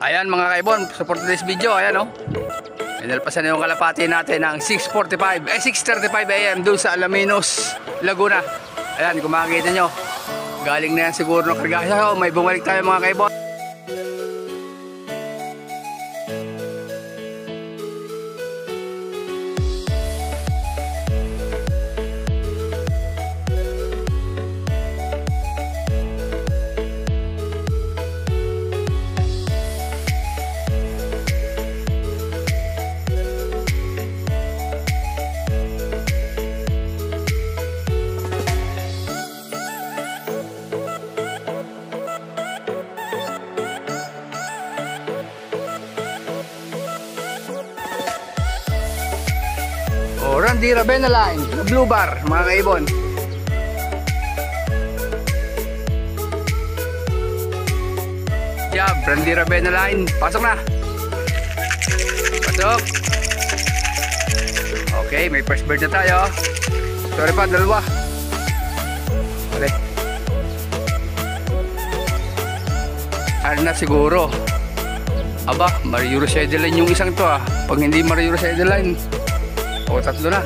Ayan mga kaibon, support this video, ayan o. Inalpasan na yung kalapati natin ng 6:35 AM doon sa Alaminos, Laguna. Ayan, kung makikita nyo, galing na yan siguro ng karga. So, may bumalik tayo mga kaibon. Randy Ravena line, blue bar mga kaibon. Jab, Randy Ravena line, pasok na. Pasok. Okay, may first bird na tayo. Sorry pa, dalawa. Okay. Ano na siguro? Aba, Mario Roseda line yung isang to ah. Pag hindi Mario Roseda line, o tatlo na.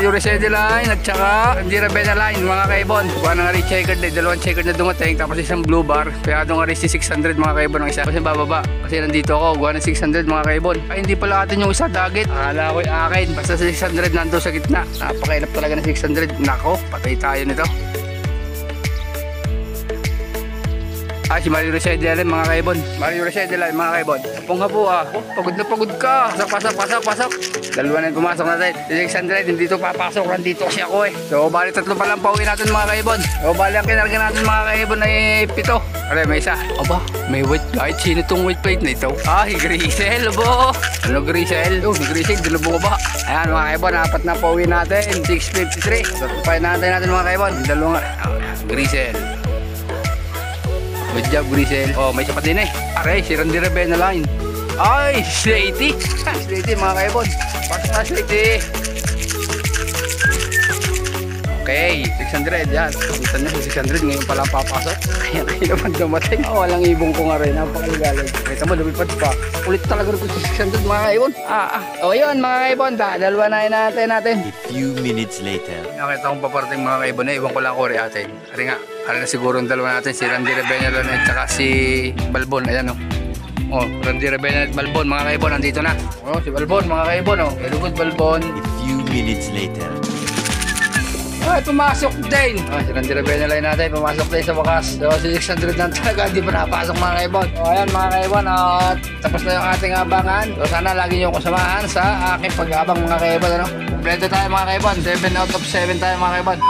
Yung Roseda line at saka hindi Ravena line mga kaibon. Kuha na nga rin checkered, dalawang checkered na dumating, tapos isang blue bar. Kaya doon nga rin si 600 mga kaibon ang isa. Kasi bababa, kasi nandito ako, kuha na 600 mga kaibon. Ay hindi pala atin yung isa dagit. Akala ko yung akin, basta si 600 nandun sa gitna. Napakailap talaga na 600. Nako, patay tayo nito. Si Mario Roseda line mga kaibon. Mario Roseda line mga kaibon. Sapong habo ah. Oh, pagod na pagod ka. Pasok. Dalawa na yung pumasok natin. Si 600 hindi ito papasok. Nandito kasi ako eh. So bali tatlo pa lang pauwi natin mga kaibon. So bali ang kinarga natin mga kaibon ay 7. Aray, may isa. Aba, may white plate. Sino itong white plate na ito? Grisel. Abo. Ano Grisel? Grisel. Dalawa ba? Ayan mga kaibon. Apat na pauwi natin. 653. So tupayin natin mga kaibon. Dalawa nga. Grisel. Good job, Grisel. Oh, may sapat din eh. Aray, si Randy Ravena line. Ay, Slaty. Slaty mga kaibon. Pasok na Slaty. Okay, 600 yan. Kita na si 600 ngayon pala papasok. Kaya naman dumating. Walang ibong ko nga rin. Napakaligalig. Kita mo, lumipad pa. Ulit talaga rin si 600 mga kaibon. O yun mga kaibon. Dalawa na natin. A few minutes later. Nakita kong paparating mga kaibon na iwan ko lang kore atin. Ari nga. Ano na siguro ang dalawa natin, si Randy Ravena at saka si Balbon. Ayan o. Randy Ravena at Balbon mga kaibon, nandito na. Si Balbon mga kaibon o. Elugod Balbon. A few minutes later. Ay, pumasok din. Si Randy Ravena line natin, pumasok din sa wakas. So si 600 na talaga, hindi pa napasok mga kaibon. Ayan mga kaibon, at tapos na yung ating abangan. So sana lagi nyo kasamahan sa aking pag-abang mga kaibon. Kompleto tayo mga kaibon, 7 out of 7 tayo mga kaibon.